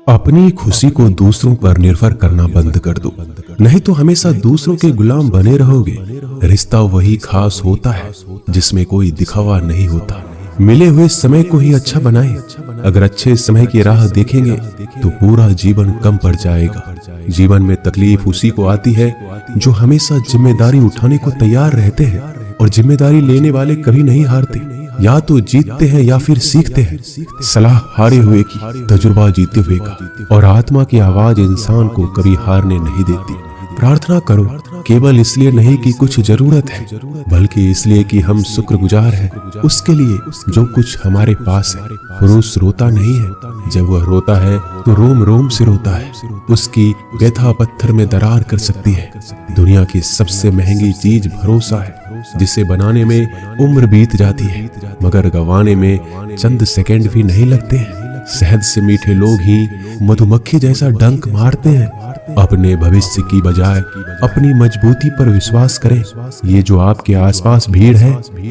अपनी खुशी को दूसरों पर निर्भर करना बंद कर दो, नहीं तो हमेशा दूसरों के गुलाम बने रहोगे। रिश्ता वही खास होता है जिसमें कोई दिखावा नहीं होता। मिले हुए समय को ही अच्छा बनाएं। अगर अच्छे समय की राह देखेंगे तो पूरा जीवन कम पड़ जाएगा। जीवन में तकलीफ उसी को आती है जो हमेशा जिम्मेदारी उठाने को तैयार रहते हैं, और जिम्मेदारी लेने वाले कभी नहीं हारते। या तो जीतते हैं या फिर सीखते हैं। सलाह हारे हुए की, तजुर्बा जीते हुए का, और आत्मा की आवाज इंसान को कभी हारने नहीं देती। प्रार्थना करो, केवल इसलिए नहीं कि कुछ जरूरत है, बल्कि इसलिए कि हम शुक्रगुजार हैं उसके लिए जो कुछ हमारे पास है। पुरुष रोता नहीं है, जब वह रोता है तो रोम रोम से रोता है। उसकी व्यथा पत्थर में दरार कर सकती है। दुनिया की सबसे महंगी चीज भरोसा है, जिसे बनाने में उम्र बीत जाती है मगर गंवाने में चंद सेकंड भी नहीं लगते हैं। शहद से मीठे लोग ही मधुमक्खी जैसा डंक मारते हैं। अपने भविष्य की बजाय अपनी मजबूती पर विश्वास करें। ये जो आपके आसपास भीड़ है,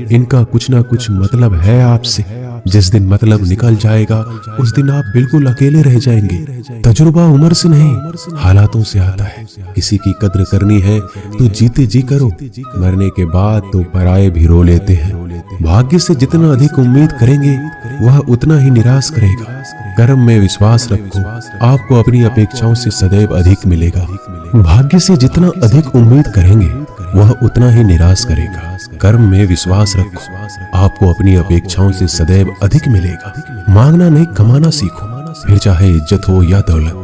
इनका कुछ ना कुछ मतलब है आपसे। जिस दिन मतलब निकल जाएगा उस दिन आप बिल्कुल अकेले रह जाएंगे। तजुर्बा उम्र से नहीं, हालातों से आता है। किसी की कद्र करनी है तो जीते जी करो, मरने के बाद तो पराये भी रो लेते हैं। भाग्य से जितना अधिक उम्मीद करेंगे वह उतना ही निराश करेगा। कर्म में विश्वास रखो, आपको अपनी अपेक्षाओं से सदैव अधिक मिलेगा। भाग्य से जितना अधिक उम्मीद करेंगे वह उतना ही निराश करेगा। कर्म में विश्वास रखो, आपको अपनी अपेक्षाओं से सदैव अधिक मिलेगा। मांगना नहीं, कमाना सीखो, फिर चाहे इज्जत हो या दौलत।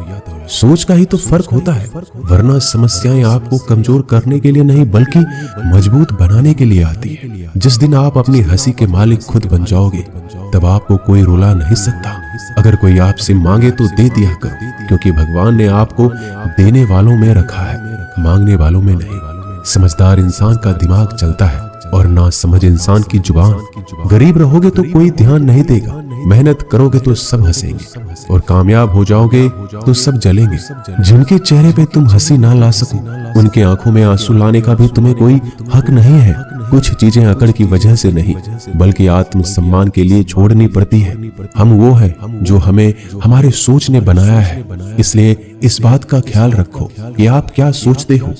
सोच का ही तो फर्क होता है, वरना समस्याएं आपको कमजोर करने के लिए नहीं बल्कि मजबूत बनाने के लिए आती है। जिस दिन आप अपनी हंसी के मालिक खुद बन जाओगे तब आपको कोई रुला नहीं सकता। अगर कोई आपसे मांगे तो दे दिया करो, क्योंकि भगवान ने आपको देने वालों में रखा है, मांगने वालों में नहीं। समझदार इंसान का दिमाग चलता है और ना समझ इंसान की जुबान। गरीब रहोगे तो कोई ध्यान नहीं देगा, मेहनत करोगे तो सब हंसेंगे, और कामयाब हो जाओगे तो सब जलेंगे। जिनके चेहरे पे तुम हंसी ना ला सको उनके आंखों में आंसू लाने का भी तुम्हें कोई हक नहीं है। कुछ चीजें अकड़ की वजह से नहीं बल्कि आत्म सम्मान के लिए छोड़नी पड़ती है। हम वो है जो हमें हमारे सोच ने बनाया है, इसलिए इस बात का ख्याल रखो कि आप क्या सोचते हो।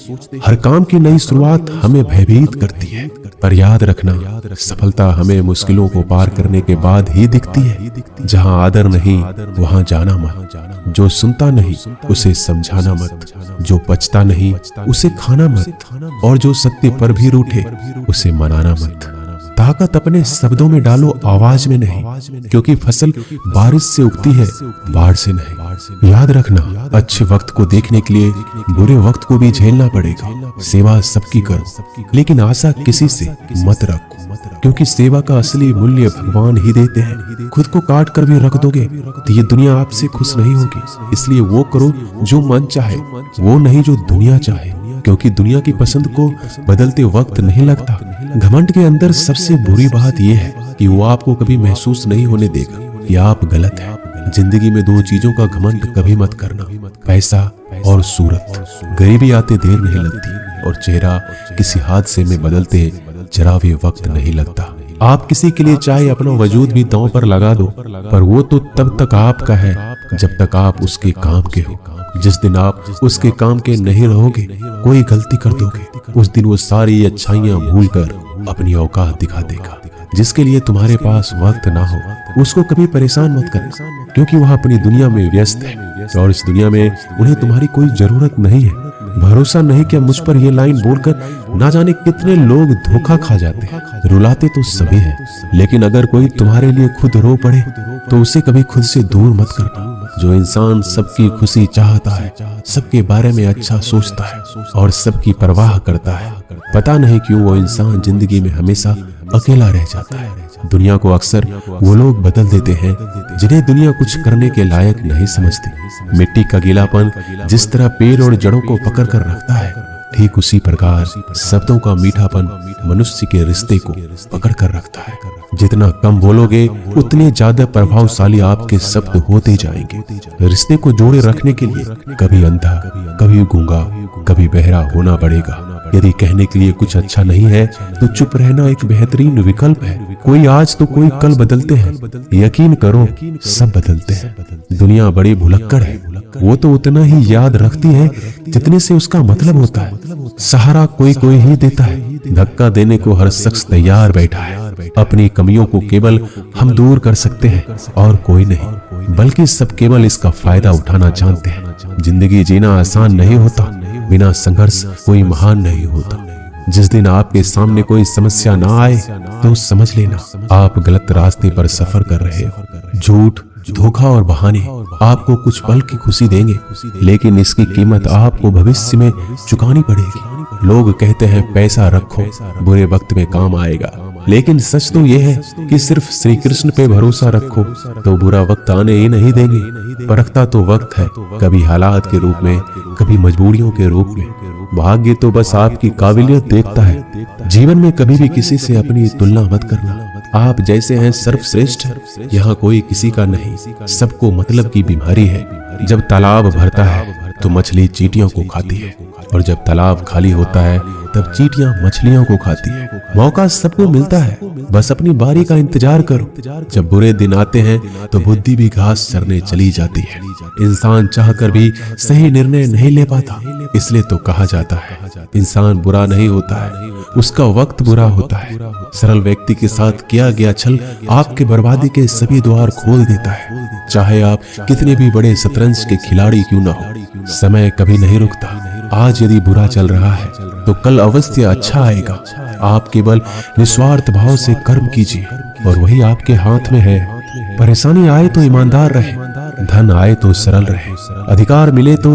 हर काम की नई शुरुआत हमें भयभीत करती है, पर याद रखना सफलता हमें मुश्किलों को पार करने के बाद ही दिखती है। जहां आदर नहीं वहां जाना मत, जो सुनता नहीं उसे समझाना मत, जो पचता नहीं उसे खाना मत, और जो सत्य पर भी रूठे उसे मनाना मत। ताकत अपने शब्दों में डालो, आवाज में नहीं, क्योंकि फसल बारिश से उगती है, बाढ़ से नहीं। याद रखना, अच्छे वक्त को देखने के लिए बुरे वक्त को भी झेलना पड़ेगा। सेवा सबकी करो, लेकिन आशा किसी से मत रखो, क्योंकि सेवा का असली मूल्य भगवान ही देते हैं। खुद को काट कर भी रख दोगे तो ये दुनिया आपसे खुश नहीं होगी। इसलिए वो करो जो मन चाहे, वो नहीं जो दुनिया चाहे, क्योंकि दुनिया की पसंद को बदलते वक्त नहीं लगता। घमंड के अंदर सबसे बुरी बात यह है कि वो आपको कभी महसूस नहीं होने देगा कि आप गलत हैं। जिंदगी में दो चीजों का घमंड कभी मत करना, पैसा और सूरत। गरीबी आते देर नहीं लगती और चेहरा किसी हादसे में बदलते जरा भी वक्त नहीं लगता। आप किसी के लिए चाहे अपना वजूद भी दांव पर लगा दो, पर वो तो तब तक आपका है जब तक आप उसके काम के हो। जिस दिन आप उसके काम के नहीं रहोगे, कोई गलती कर दोगे, उस दिन वो सारी अच्छाइयां भूलकर अपनी औकात दिखा देगा। जिसके लिए तुम्हारे पास वक्त ना हो उसको कभी परेशान मत करो, क्योंकि वह अपनी दुनिया में व्यस्त है और इस दुनिया में उन्हें तुम्हारी कोई जरूरत नहीं है। भरोसा नहीं क्या मुझ पर ये लाइन बोलकर ना जाने कितने लोग धोखा खा जाते हैं। रुलाते तो सभी हैं, लेकिन अगर कोई तुम्हारे लिए खुद रो पड़े तो उसे कभी खुद से दूर मत करना। जो इंसान सबकी खुशी चाहता है, सबके बारे में अच्छा सोचता है और सबकी परवाह करता है, पता नहीं क्यों वो इंसान जिंदगी में हमेशा अकेला रह जाता है। दुनिया को अक्सर वो लोग बदल देते हैं जिन्हें दुनिया कुछ करने के लायक नहीं समझती। मिट्टी का गीलापन जिस तरह पेड़ और जड़ों को पकड़ कर रखता है, ठीक उसी प्रकार शब्दों का मीठापन मनुष्य के रिश्ते को पकड़ कर रखता है। जितना कम बोलोगे उतने ज्यादा प्रभावशाली आपके शब्द होते जाएंगे। रिश्ते को जोड़े रखने के लिए कभी अंधा, कभी गूंगा, कभी बहरा होना पड़ेगा। यदि कहने के लिए कुछ अच्छा नहीं है तो चुप रहना एक बेहतरीन विकल्प है। कोई आज तो कोई कल बदलते हैं, यकीन करो सब बदलते हैं। दुनिया बड़ी भुलक्कड़ है, वो तो उतना ही याद रखती है जितने से उसका मतलब होता है। सहारा कोई कोई ही देता है, धक्का देने को हर शख्स तैयार बैठा है। अपनी कमियों को केवल हम दूर कर सकते हैं और कोई नहीं, बल्कि सब केवल इसका फायदा उठाना जानते हैं। जिंदगी जीना आसान नहीं होता, बिना संघर्ष कोई महान नहीं होता। जिस दिन आपके सामने कोई समस्या ना आए तो समझ लेना आप गलत रास्ते पर सफर कर रहे हो। झूठ, धोखा और बहाने आपको कुछ पल की खुशी देंगे, लेकिन इसकी कीमत आपको भविष्य में चुकानी पड़ेगी। लोग कहते हैं पैसा रखो, बुरे वक्त में काम आएगा, लेकिन सच तो यह है कि सिर्फ श्री कृष्ण पे भरोसा रखो तो बुरा वक्त आने ही नहीं देंगे। परखता तो वक्त है, कभी हालात के रूप में, कभी मजबूरियों के रूप में। भाग्य तो बस आपकी काबिलियत देखता है। जीवन में कभी भी किसी से अपनी तुलना मत करना। आप जैसे हैं सर्वश्रेष्ठ, यहाँ कोई किसी का नहीं। सबको मतलब की बीमारी है। जब तालाब भरता है तो मछली चींटियों को खाती है, और जब तालाब खाली होता है तब चींटियां मछलियों को खाती है। मौका सबको मिलता है, बस अपनी बारी का इंतजार करो। जब बुरे दिन आते हैं तो बुद्धि भी घास चरने चली जाती है। इंसान चाहकर भी सही निर्णय नहीं ले पाता, इसलिए तो कहा जाता है इंसान बुरा नहीं होता है, उसका वक्त बुरा होता है। सरल व्यक्ति के साथ किया गया छल आपके बर्बादी के सभी द्वार खोल देता है। चाहे आप कितने भी बड़े शतरंज के खिलाड़ी क्यों ना हो, समय कभी नहीं रुकता। आज यदि बुरा चल रहा है तो कल अवश्य अच्छा आएगा। आप केवल निस्वार्थ भाव से कर्म कीजिए और वही आपके हाथ में है। परेशानी आए तो ईमानदार रहे, धन आए तो सरल रहे, अधिकार मिले तो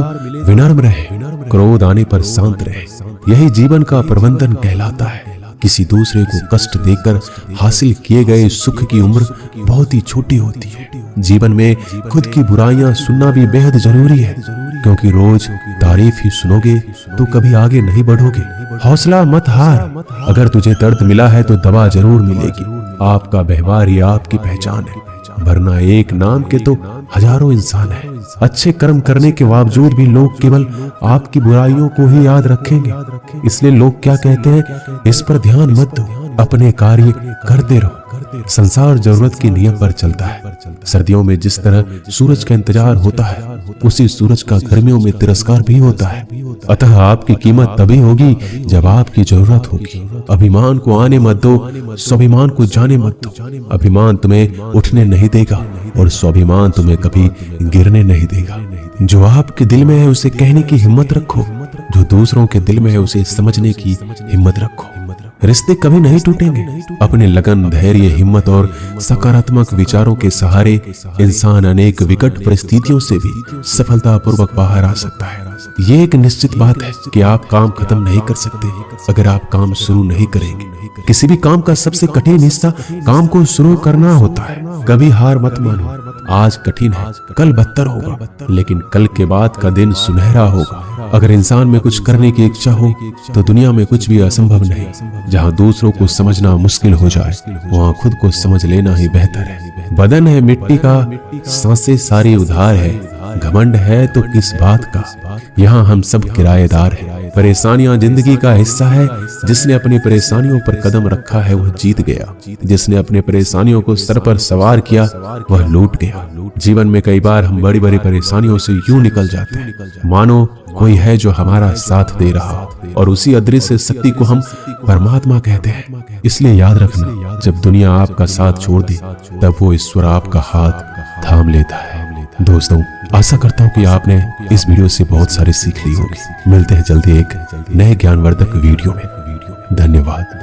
विनम्र रहे, क्रोध आने पर शांत रहे। यही जीवन का प्रबंधन कहलाता है। किसी दूसरे को कष्ट देकर हासिल किए गए सुख की उम्र बहुत ही छोटी होती है। जीवन में खुद की बुराइयां सुनना भी बेहद जरूरी है, क्योंकि रोज तारीफ ही सुनोगे तो कभी आगे नहीं बढ़ोगे। हौसला मत हार, अगर तुझे दर्द मिला है तो दवा जरूर मिलेगी। आपका व्यवहार ही आपकी पहचान है, वरना एक नाम के तो हजारों इंसान हैं। अच्छे कर्म करने के बावजूद भी लोग केवल आपकी बुराइयों को ही याद रखेंगे। इसलिए लोग क्या कहते हैं, इस पर ध्यान मत दो, अपने कार्य करते रहो। संसार जरूरत के नियम पर चलता है। सर्दियों में जिस तरह सूरज का इंतजार होता है, उसी सूरज का गर्मियों में तिरस्कार भी होता है। अतः आपकी कीमत तभी होगी जब आपकी जरूरत होगी। अभिमान को आने मत दो, स्वाभिमान को जाने मत दो। अभिमान तुम्हें उठने नहीं देगा और स्वाभिमान तुम्हें कभी गिरने नहीं देगा। जो आपके दिल में है उसे कहने की हिम्मत रखो, जो दूसरों के दिल में है उसे समझने की हिम्मत रखो। रिश्ते कभी नहीं टूटेंगे। अपने लगन, धैर्य, हिम्मत और सकारात्मक विचारों के सहारे इंसान अनेक विकट परिस्थितियों से भी सफलतापूर्वक बाहर आ सकता है। ये एक निश्चित बात है कि आप काम खत्म नहीं कर सकते अगर आप काम शुरू नहीं करेंगे। किसी भी काम का सबसे कठिन हिस्सा काम को शुरू करना होता है। कभी हार मत मानो। आज कठिन है, कल बदतर होगा, लेकिन कल के बाद का दिन सुनहरा होगा। अगर इंसान में कुछ करने की इच्छा हो तो दुनिया में कुछ भी असंभव नहीं। जहाँ दूसरों को समझना मुश्किल हो जाए, वहाँ खुद को समझ लेना ही बेहतर है। बदन है मिट्टी का, सांसें सारी उधार है। घमंड है तो किस बात का, यहाँ हम सब किराएदार हैं। परेशानियां जिंदगी का हिस्सा है। जिसने अपनी परेशानियों पर कदम रखा है वह जीत गया। जिसने अपने परेशानियों को सर पर सवार किया वह लूट गया। जीवन में कई बार हम बड़ी बड़ी परेशानियों से यूं निकल जाते हैं मानो कोई है जो हमारा साथ दे रहा, और उसी अदृश्य शक्ति को हम परमात्मा कहते हैं। इसलिए याद रखना, जब दुनिया आपका साथ छोड़ दे तब वो ईश्वर आपका हाथ थाम लेता है। दोस्तों, आशा करता हूँ कि आपने इस वीडियो से बहुत सारी सीख ली होगी। मिलते हैं जल्दी एक नए ज्ञानवर्धक वीडियो में। धन्यवाद।